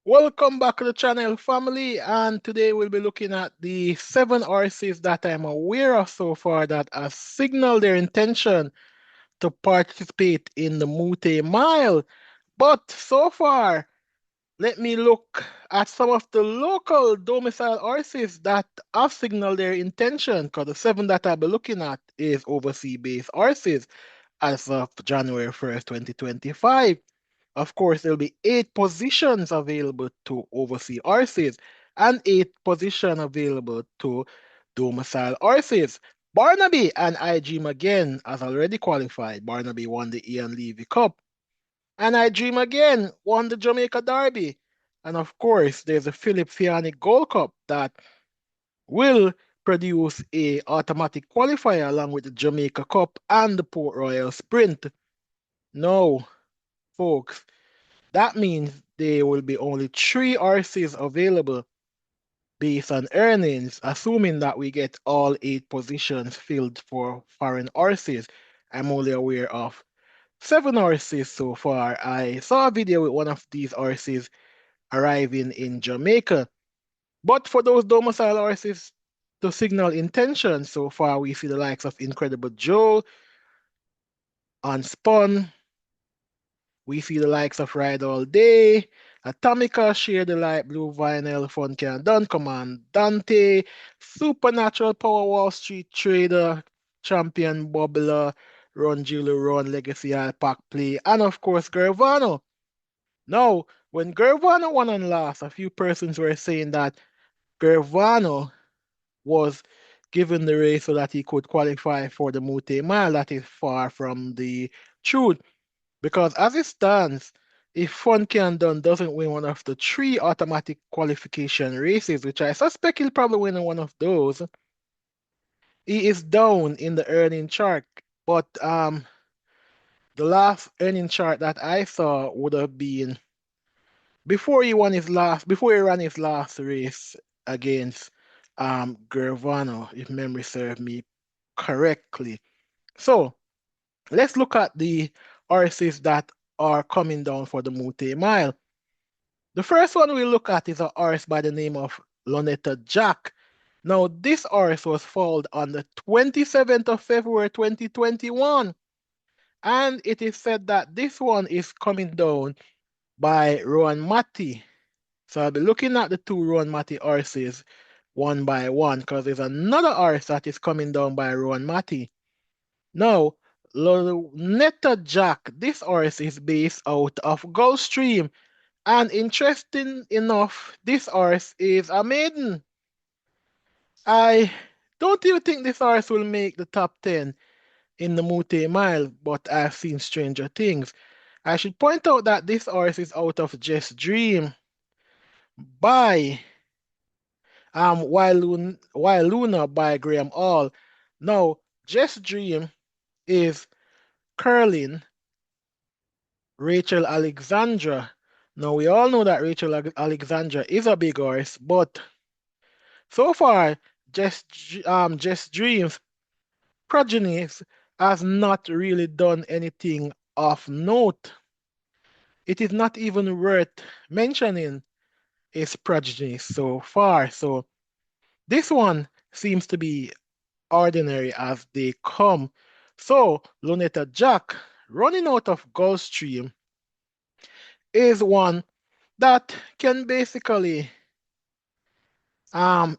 Welcome back to the channel, family, and today we'll be looking at the 7 horses that I'm aware of so far that have signaled their intention to participate in the Mut Mile. But so far, let me look at some of the local domicile horses that have signaled their intention, because the 7 that I'll be looking at is overseas-based horses as of January 1st, 2025. Of course, there'll be 8 positions available to overseas horses and 8 positions available to domicile horses. Barnaby and I Dream Again has already qualified. Barnaby won the Ian Levy Cup. And I Dream Again won the Jamaica Derby. And of course, there's a Philip Fiani Gold Cup that will produce a automatic qualifier along with the Jamaica Cup and the Port Royal Sprint. No, folks, that means there will be only 3 horses available based on earnings, assuming that we get all 8 positions filled for foreign horses. I'm only aware of 7 horses so far. I saw a video with one of these horses arriving in Jamaica. But for those domicile horses to signal intention, so far we see the likes of Incredible Joe, Unspun, we see the likes of Ride All Day, Atomica, Share the Light, Blue Vinyl, Fun Can Done, Command Dante, Supernatural Power Wall Street Trader, Champion Bubbler, Run Julie Run, Legacy Alpac Play, and of course Gervano. Now, when Gervano won and lost, a few persons were saying that Gervano was given the race so that he could qualify for the Mute Mile. That is far from the truth. Because as it stands, if Fun Can Done doesn't win one of the 3 automatic qualification races, which I suspect he'll probably win one of those, he is down in the earning chart. But the last earning chart that I saw would have been before he ran his last race against Gervano, if memory serves me correctly. So let's look at the horses that are coming down for the Mute Mile. The first one we look at is a horse by the name of Lunetta Jack. Now, this horse was foaled on the 27th of February 2021, and it is said that this one is coming down by Rowan Matty. So I'll be looking at the 2 Rowan Matty horses one by one, because there's another horse that is coming down by Rowan Matty. Now, Lunetta Jack, this horse is based out of Gulfstream. And interesting enough, this horse is a maiden. I don't even think this horse will make the top 10 in the Mute Mile, but I've seen stranger things. I should point out that this horse is out of Just Dream by While Luna by Graham Hall. Now, Just Dream is curling Rachel Alexandra. Now, we all know that Rachel Alexandra is a big horse, but so far, Just Dreams progenies has not really done anything of note. It is not even worth mentioning its progeny so far. So this one seems to be ordinary as they come. So Lunetta Jack running out of Gulfstream is one that can basically um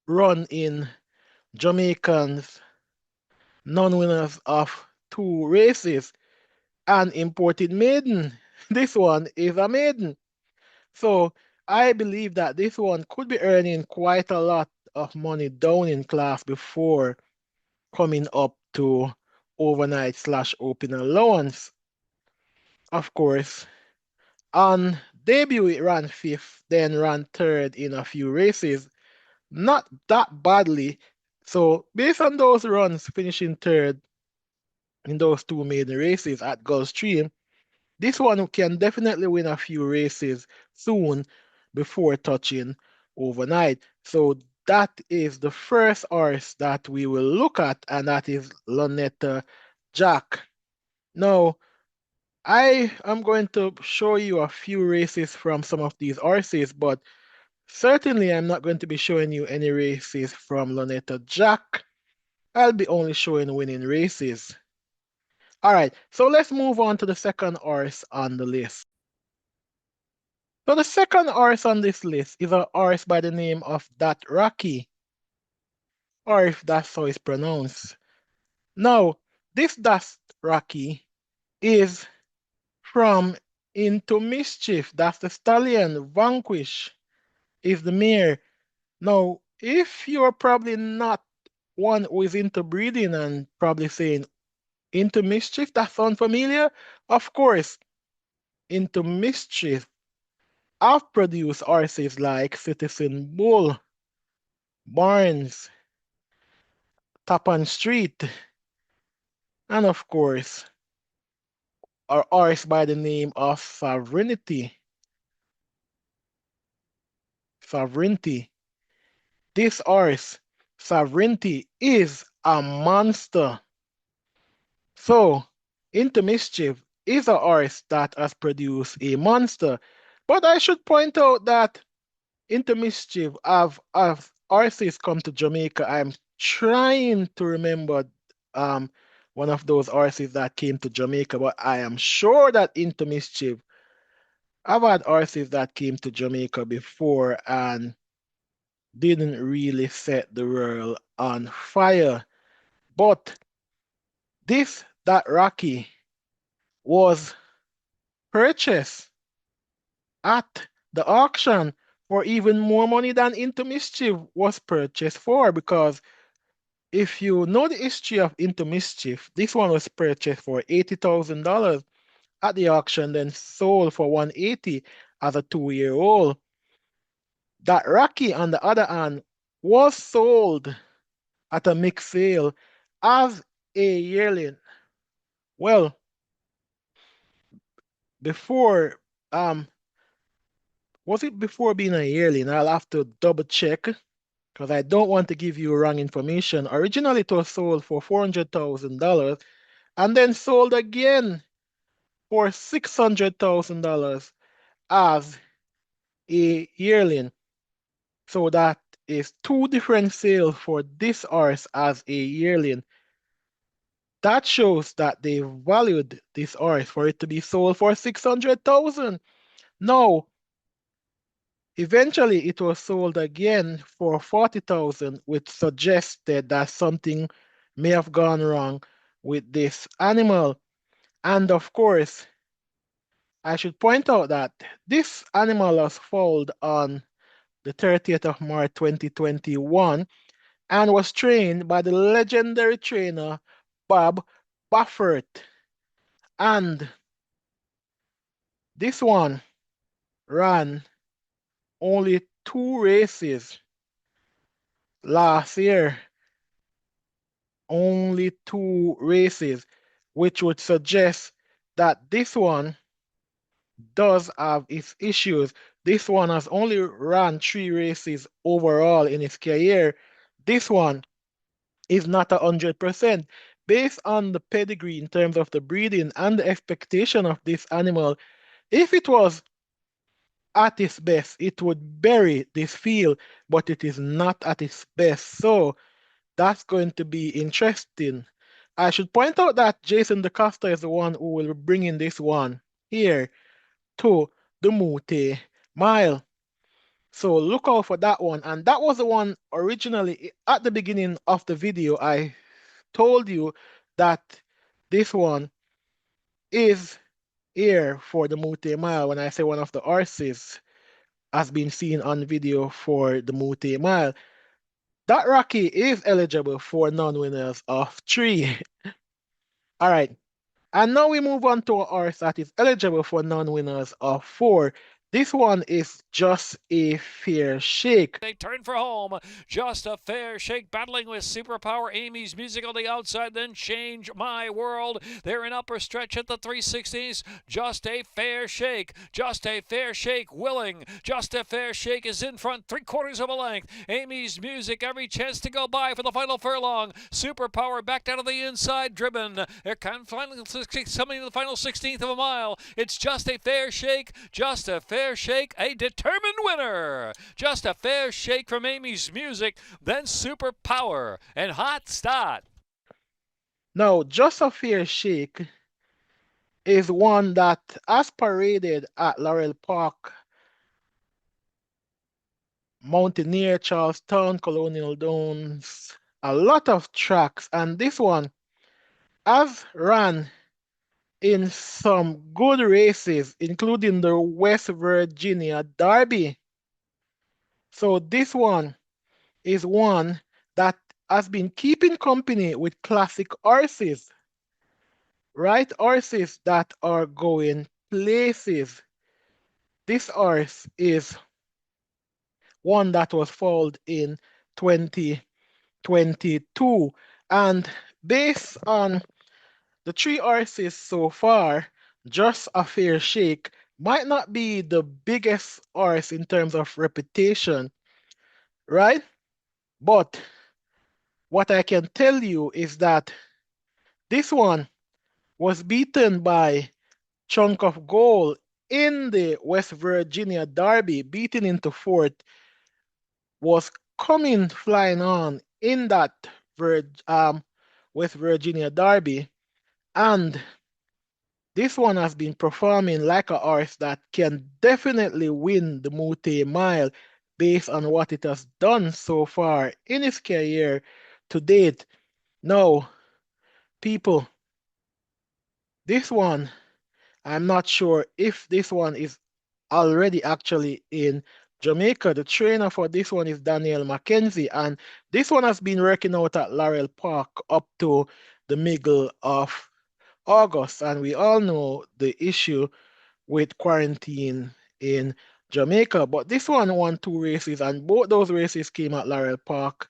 run in Jamaicans non-winners of 2 races, an imported maiden. This one is a maiden. So I believe that this one could be earning quite a lot of money down in class before coming up to overnight/open allowance. Of course, on debut it ran fifth, then ran third in a few races. Not that badly. So based on those runs, finishing third in those 2 maiden races at Gulfstream, this one can definitely win a few races soon before touching overnight. So that is the first horse that we will look at, and that is Lunetta Jack. Now, I am going to show you a few races from some of these horses, but certainly I'm not going to be showing you any races from Lunetta Jack. I'll be only showing winning races. All right, so let's move on to the second horse on the list. So the second horse on this list is a horse by the name of That Rocky, or if that's how it's pronounced. Now, this That Rocky is from Into Mischief. That's the stallion. Vanquish is the mare. Now, if you're probably not one who is into breeding and probably saying Into Mischief, that sounds familiar? Of course, Into Mischief. I've produced horses like Citizen Bull, Barnes, Tappan Street, and of course, our horse by the name of Sovereignty. Sovereignty. This horse, Sovereignty, is a monster. So, Into Mischief is a horse that has produced a monster. But I should point out that Into Mischief have horses come to Jamaica. I'm trying to remember um one of those horses that came to Jamaica, but I am sure that Into Mischief, I've had horses that came to Jamaica before and didn't really set the world on fire. But that Rocky was purchased at the auction for even more money than Into Mischief was purchased for. Because if you know the history of Into Mischief, this one was purchased for $80,000 at the auction, then sold for 180 as a 2-year old. That Rocky, on the other hand, was sold at a mixed sale as a yearling. Well, before was it before being a yearling? I'll have to double check because I don't want to give you wrong information. Originally, it was sold for $400,000 and then sold again for $600,000 as a yearling. So that is two different sales for this horse as a yearling. That shows that they valued this horse for it to be sold for 600,000. Now, eventually it was sold again for 40,000, which suggested that something may have gone wrong with this animal. And of course, I should point out that this animal was foaled on the 30th of March 2021 and was trained by the legendary trainer Bob Baffert. And this one ran only 2 races last year. Only 2 races, which would suggest that this one does have its issues. This one has only run 3 races overall in its career. This one is not 100%. Based on the pedigree in terms of the breeding and the expectation of this animal, if it was at its best, it would bury this field, but it is not at its best. So that's going to be interesting. I should point out that Jason DeCosta is the one who will be bringing this one here to the Mut Mile. So look out for that one. And that was the one originally at the beginning of the video. I told you that this one is here for the Mut Mile. When I say one of the horses has been seen on video for the Mut Mile, that Rocky is eligible for non-winners of 3. All right. And now we move on to a horse that is eligible for non-winners of 4. This one is Just a Fair Shake. They turn for home. Just a Fair Shake battling with Superpower Amy's Music on the outside, then Change My World. They're in upper stretch at the 360s. Just a Fair Shake. Just a Fair Shake willing. Just a Fair Shake is in front 3/4 of a length. Amy's Music every chance to go by for the final furlong. Superpower back down to the inside driven. They're coming to the final 16th of a mile. It's Just a Fair Shake. Just a Fair Shake, a determined winner. Just a Fair Shake from Amy's Music, then Superpower and Hot Start. Now, Just a Fair Shake is one that has paraded at Laurel Park, Mountaineer, Charlestown, Colonial Downs, a lot of tracks, and this one has ran in some good races, including the West Virginia Derby. So this one is one that has been keeping company with classic horses, right? Horses that are going places. This horse is one that was foaled in 2022. And based on the three horses so far, Just a Fair Shake might not be the biggest horse in terms of reputation, right? But what I can tell you is that this one was beaten by Chunk of Gold in the West Virginia Derby, beaten into fourth, was coming flying on in that West Virginia Derby, and this one has been performing like a horse that can definitely win the Mut Mile based on what it has done so far in its career to date. Now, people, this one, I'm not sure if this one is already actually in Jamaica. The trainer for this one is Daniel Mackenzie, and this one has been working out at Laurel Park up to the middle of August, and we all know the issue with quarantine in Jamaica. But this one won two races, and both those races came at Laurel Park.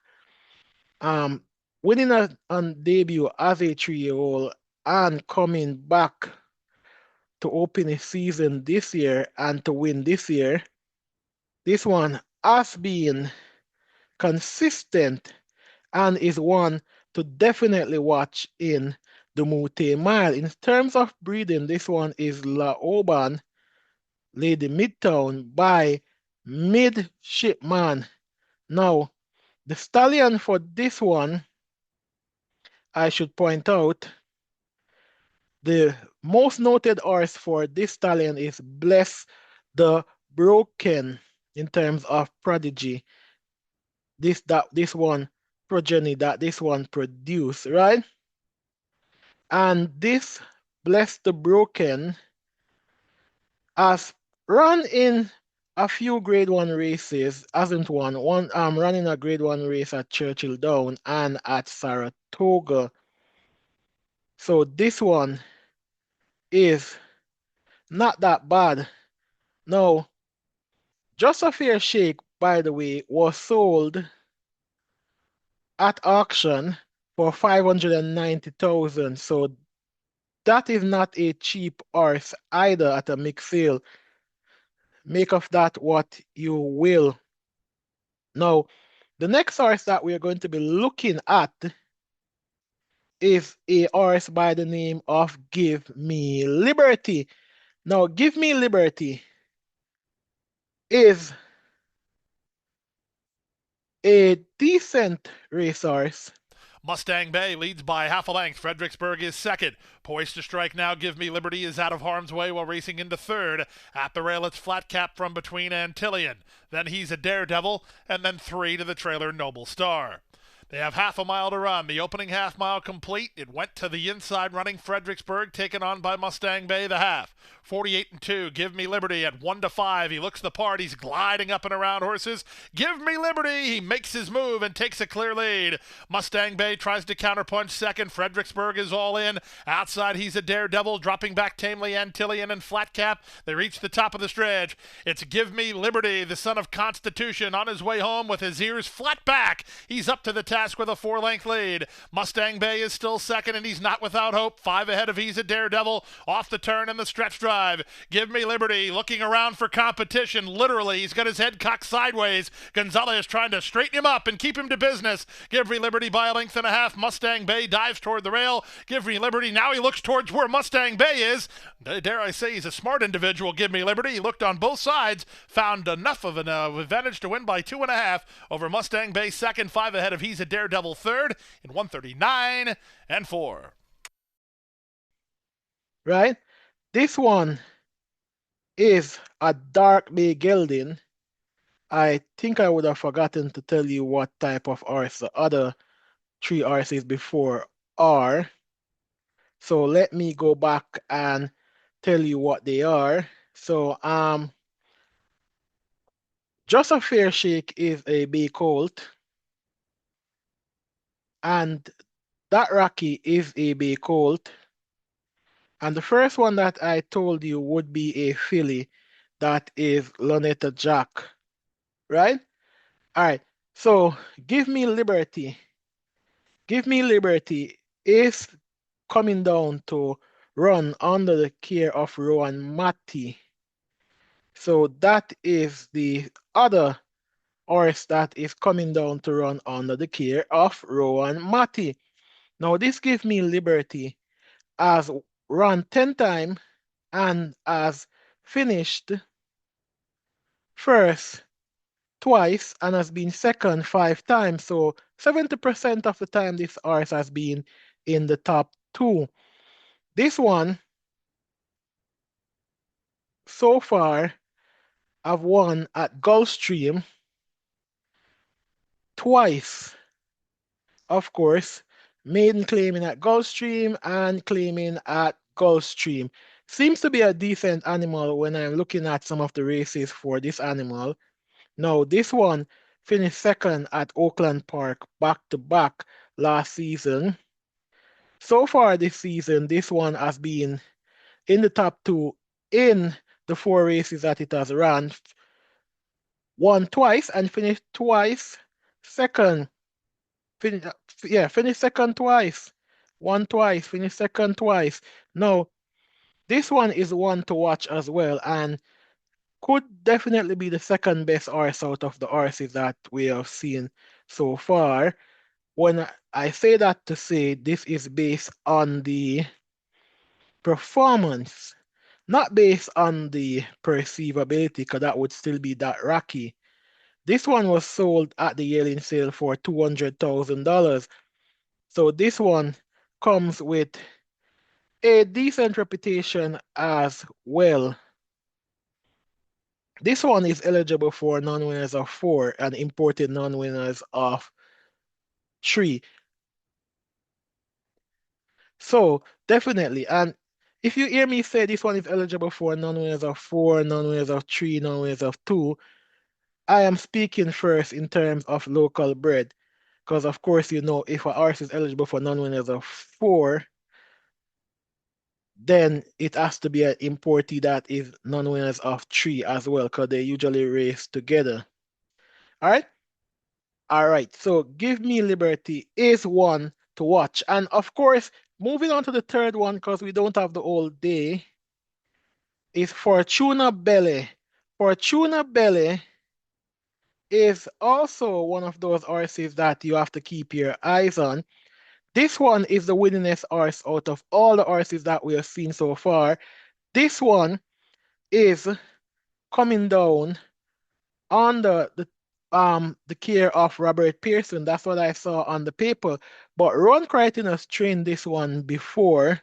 Um, Winning on debut as a 3-year-old and coming back to open his season this year and to win this year. This one has been consistent and is one to definitely watch in the Mute Mile. In terms of breeding, this one is La Oban, Lady Midtown by Midshipman. Now, the stallion for this one, I should point out, the most noted horse for this stallion is Bless the Broken in terms of prodigy. This one progeny that this one produced, right? And this Bless the Broken has run in a few grade one races, hasn't won. One running a grade one race at Churchill Down and at Saratoga. So this one is not that bad. Now, Just a Fair Shake, by the way, was sold at auction for 590,000. So that is not a cheap horse either at a mixed sale. Make of that what you will. Now, the next horse that we're going to be looking at is a horse by the name of Give Me Liberty. Now, Give Me Liberty is a decent racehorse. Mustang Bay leads by half a length. Fredericksburg is second. Poised to strike now. Give Me Liberty is out of harm's way while racing into third. At the rail, it's Flat Cap from between Antillian. Then He's a Daredevil, and then three to the trailer Noble Star. They have half a mile to run. The opening half mile complete. It went to the inside running Fredericksburg, taken on by Mustang Bay, the half. 48 and 2. Give Me Liberty at 1 to 5. He looks the part. He's gliding up and around horses. Give Me Liberty. He makes his move and takes a clear lead. Mustang Bay tries to counterpunch second. Fredericksburg is all in. Outside, he's a daredevil, dropping back tamely. Antillian and Flat Cap. They reach the top of the stretch. It's Give Me Liberty, the son of Constitution, on his way home with his ears flat back. He's up to the task with a 4-length lead. Mustang Bay is still second, and he's not without hope. 5 ahead of He's a Daredevil. Off the turn in the stretch drive. Give Me Liberty looking around for competition. Literally, he's got his head cocked sideways. Gonzalez trying to straighten him up and keep him to business. Give Me Liberty by a length and a half. Mustang Bay dives toward the rail. Give Me Liberty. Now he looks towards where Mustang Bay is. Dare I say he's a smart individual, Give Me Liberty. He looked on both sides, found enough of an advantage to win by 2.5 over Mustang Bay second. 5 ahead of He's a Daredevil third in 139 and 4. Right? This one is a dark bay gelding. I think I would have forgotten to tell you what type of horse the other 3 horses before are. So let me go back and tell you what they are. So Just a Fair Shake is a bay colt, and that Rocky is a bay colt. And the first one that I told you would be a filly, that is Lunetta Jack, right? All right. So Give Me Liberty. Give Me Liberty is coming down to run under the care of Rowan Matty. So that is the other horse that is coming down to run under the care of Rowan Matty. Now this Give Me Liberty has run 10 times and has finished first twice and has been second 5 times. So 70% of the time this horse has been in the top 2. This one so far have won at Gulfstream twice. Of course, maiden claiming at Gulfstream and claiming at Gulfstream. Seems to be a decent animal when I'm looking at some of the races for this animal. Now, this one finished second at Oakland Park back to back last season. So far this season, this one has been in the top 2 in the 4 races that it has run. Won twice and finished twice second. Finished second twice. Won twice, finished second twice. Now, this one is one to watch as well, and could definitely be the second best horse out of the horses that we have seen so far. When I say that to say this is based on the performance, not based on the perceivability, because that would still be that Rocky. This one was sold at the yearling sale for $200,000. So this one comes with a decent reputation as well. This one is eligible for non-winners of 4 and imported non-winners of 3. So definitely, and if you hear me say this one is eligible for non-winners of 4, non-winners of 3, non-winners of 2, I am speaking first in terms of local bred. Because of course, you know, if a horse is eligible for non-winners of 4, then it has to be an importee that is non-winners of 3 as well, because they usually race together. All right? All right, so Give Me Liberty is one to watch. And of course, moving on to the third one, because we don't have the whole day, is Fortuna Belle. Fortuna Belle is also one of those horses that you have to keep your eyes on. This one is the winningest horse out of all the horses that we have seen so far. This one is coming down under the care of Robert Pearson. That's what I saw on the paper. But Ron Crichton has trained this one before,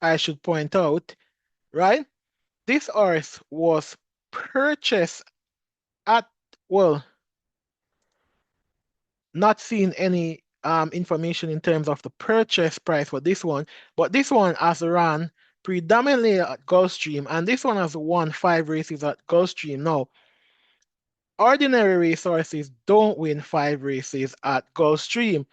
I should point out, right? This horse was purchased at, well, not seen any information in terms of the purchase price for this one, but this one has run predominantly at Gulfstream, and this one has won 5 races at Gulfstream. Now, ordinary racehorses don't win 5 races at Gulfstream.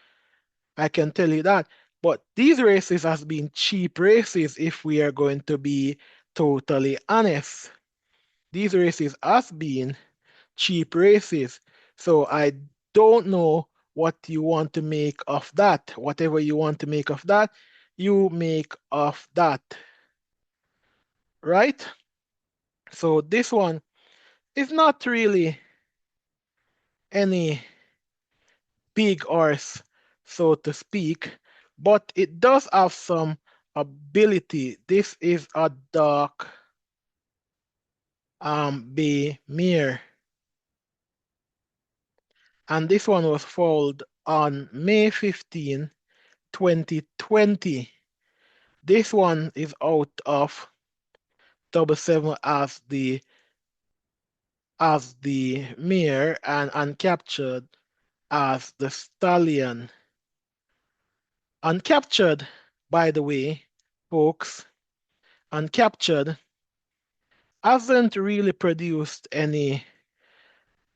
I can tell you that. But these races has been cheap races if we are going to be totally honest. These races has been cheap races. So I don't know what you want to make of that. Whatever you want to make of that, you make of that. Right? So this one is not really any big horse, so to speak, but it does have some ability. This is a dark bay mare, and this one was foaled on May 15, 2020. This one is out of double seven as the mare and uncaptured as the stallion. Uncaptured, by the way, folks, uncaptured hasn't really produced any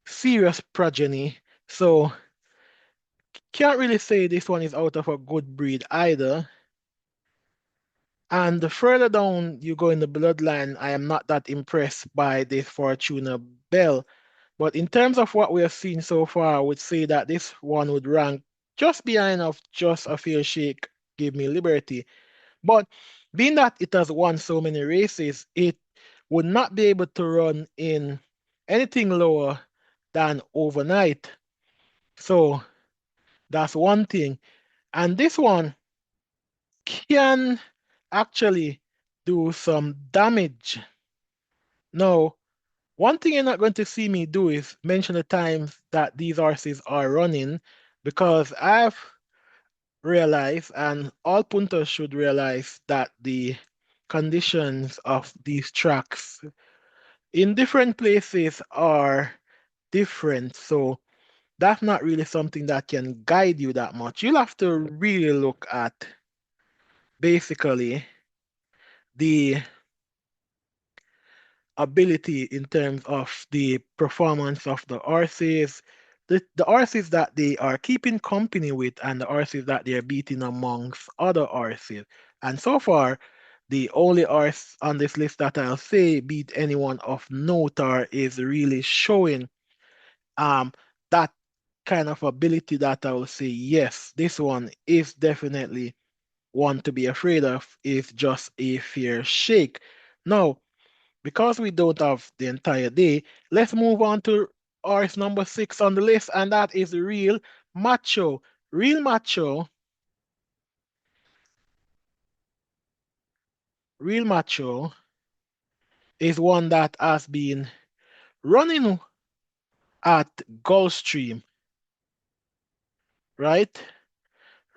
serious progeny, so can't really say this one is out of a good breed either. And the further down you go in the bloodline, I am not that impressed by this Fortuna Belle. But in terms of what we have seen so far, I would say that this one would rank just behind of Just a Fair Shake, Give Me Liberty. But being that it has won so many races, it would not be able to run in anything lower than overnight. So that's one thing. And this one can actually do some damage. Now, one thing you're not going to see me do is mention the times that these horses are running, because I've realized, and all punters should realize, that the conditions of these tracks in different places are different. So that's not really something that can guide you that much. You'll have to really look at basically the ability in terms of the performance of the horses, the horses that they are keeping company with, and the horses that they are beating amongst other horses. And so far, the only horse on this list that I'll say beat anyone of note or is really showing um that kind of ability that I will say, yes, this one is definitely one to be afraid of, is Just a Fair Shake. Now, because we don't have the entire day, let's move on to horse number 6 on the list, and that is Real Macho. Real Macho, Real Macho is one that has been running at Gulfstream, right?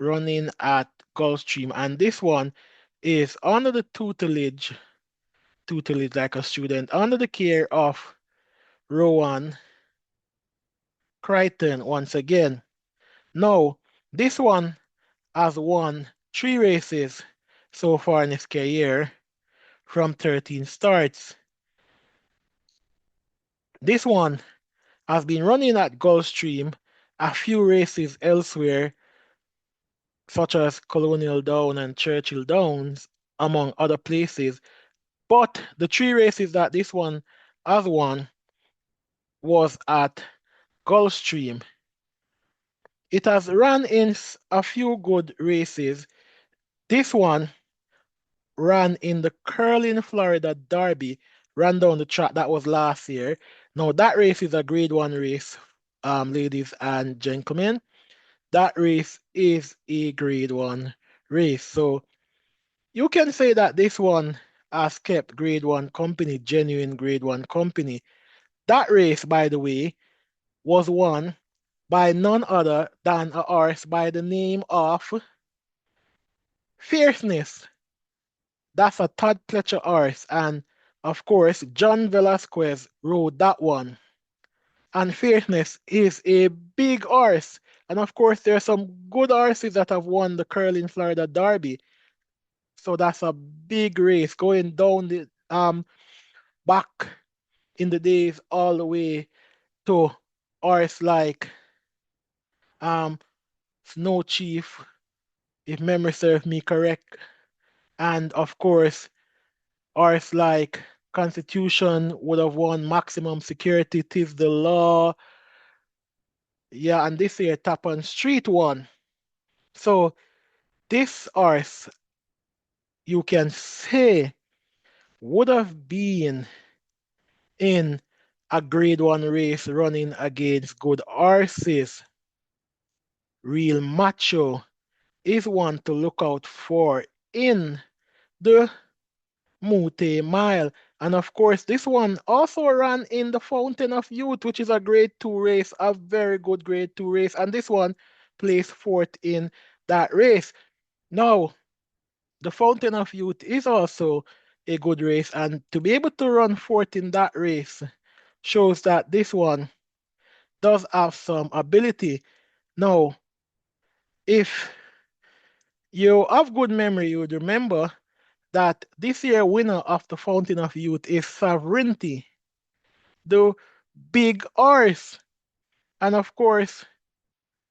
Running at Gulfstream, and this one is under the tutelage like a student, under the care of Rowan Crichton once again. Now, this one has won 3 races so far in his career from 13 starts. This one has been running at Gulfstream, a few races elsewhere, such as Colonial Down and Churchill Downs, among other places. But the 3 races that this one has won was at Gulfstream. It has run in a few good races. This one ran in the Curling Florida Derby, ran down the track. That was last year. Now that race is a grade 1 race, ladies and gentlemen. That race is a grade 1 race. So you can say that this one has kept grade 1 company, genuine grade 1 company. That race, by the way, was won by none other than a horse by the name of Fierceness. That's a Todd Pletcher horse. And of course, John Velasquez rode that one. And Fierceness is a big horse. And of course, there are some good horses that have won the Curling Florida Derby. So that's a big race going down the back in the days all the way to horse like um Snow Chief, if memory serves me correct. And of course, horse like Constitution would have won Maximum Security, Tis the Law. Yeah, and this year Tap on Street won. So this horse, you can say, would have been in a grade one race running against good horses. Real Macho is one to look out for in the Mut Mile. And of course, this one also ran in the Fountain of Youth, which is a grade two race, a very good grade two race. And this one placed fourth in that race. Now, the Fountain of Youth is also a good race, and to be able to run fourth in that race shows that this one does have some ability. Now, if you have good memory, you would remember that this year winner of the Fountain of Youth is Sovereignty, the big horse. And of course,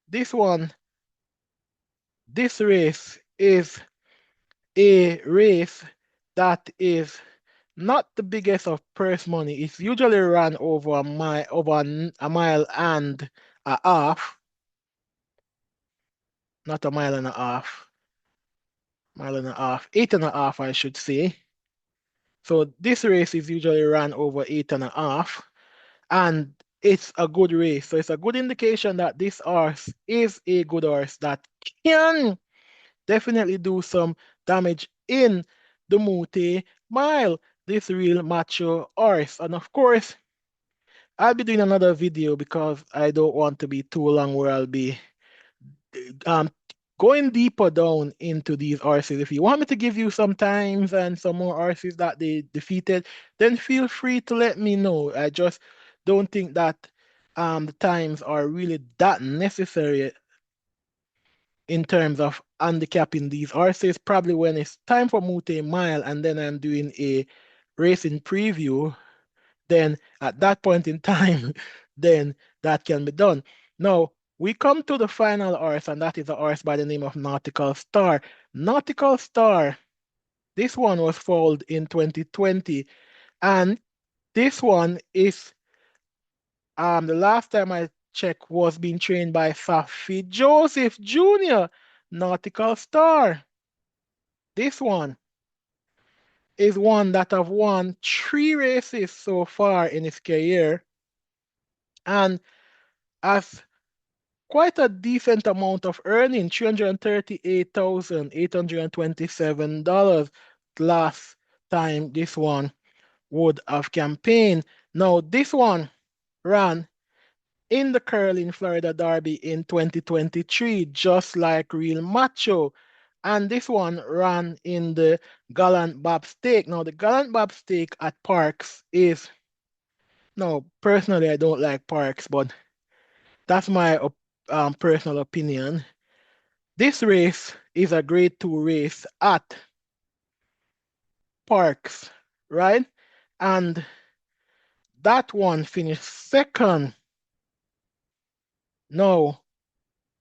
this one, this race is a race that is not the biggest of purse money. It's usually run over a mile, a mile and a half, not a mile and a half, mile and a half, 8.5, I should say. So this race is usually run over 8.5, and it's a good race. So it's a good indication that this horse is a good horse that can definitely do some damage in the Mute Mile. This real macho horse. And of course, I'll be doing another video because I don't want to be too long where I'll be um going deeper down into these horses. If you want me to give you some times and some more horses that they defeated, then feel free to let me know. I just don't think that the times are really that necessary in terms of handicapping these horses. Probably when it's time for Mute Mile and then I'm doing a racing preview, then at that point in time, then that can be done. Now, we come to the final horse, and that is a horse by the name of Nautical Star. Nautical Star, this one was foaled in 2020, and this one is, the last time I checked, was being trained by Safi Joseph Jr., Nautical Star. This one is one that have won 3 races so far in his career, and has quite a decent amount of earning, $338,827 last time this one would have campaigned. Now, this one ran in the Curling Florida Derby in 2023, just like Real Macho. And this one ran in the Gallant Bob Stake. Now, the Gallant Bob Stake at Parks is, no, personally, I don't like Parks, but that's my personal opinion. This race is a grade two race at Parks, right? And that one finished second. Now,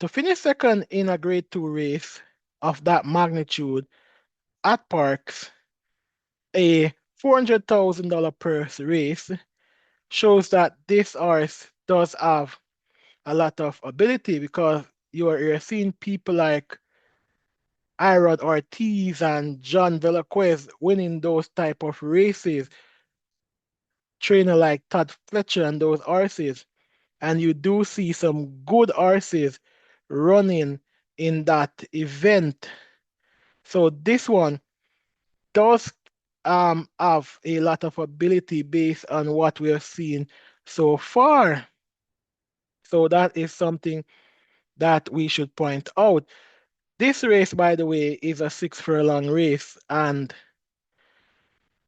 to finish second in a grade two race of that magnitude at Parks, a $400,000 purse race, shows that this horse does have a lot of ability, because you're seeing people like Irod Ortiz and John Velazquez winning those type of races, trainer like Todd Fletcher and those horses. And you do see some good horses running in that event. So this one does have a lot of ability based on what we're seeing so far. So that is something that we should point out. This race, by the way, is a 6 furlong race, and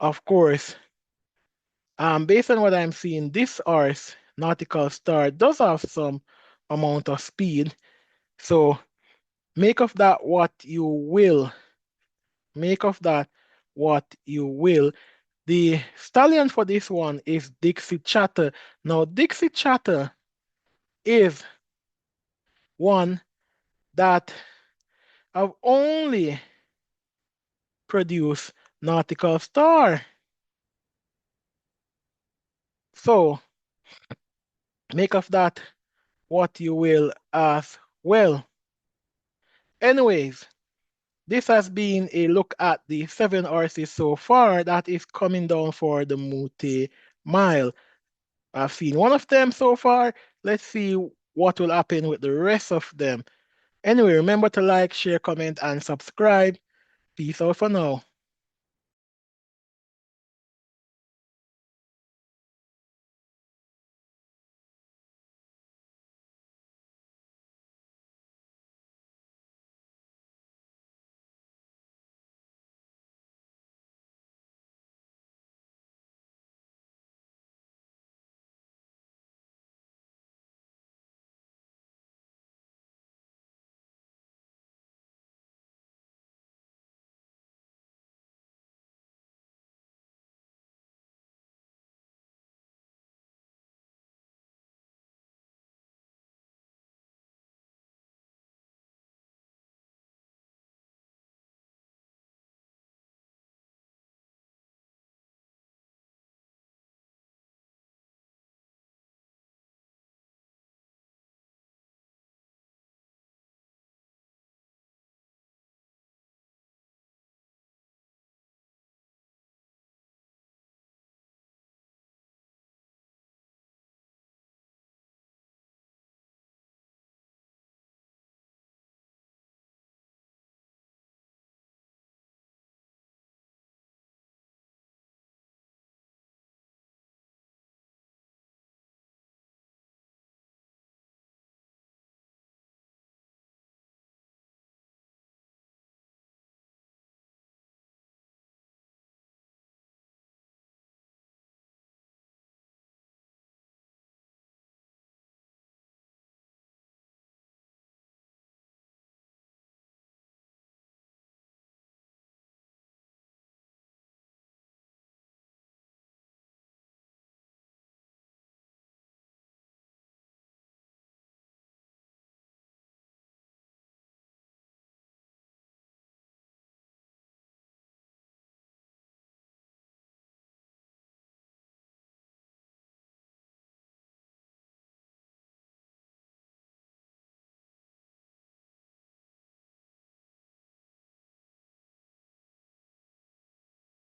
of course, based on what I'm seeing, this horse, Nautical Star, does have some amount of speed. So make of that what you will. Make of that what you will. The stallion for this one is Dixie Chatter. Now, Dixie Chatter is one that have only produced Nautical Star. So make of that what you will as well. Anyways, this has been a look at the 7 horses so far that is coming down for the Mut Mile. I've seen one of them so far. Let's see what will happen with the rest of them. Anyway, remember to like, share, comment, and subscribe. Peace out for now.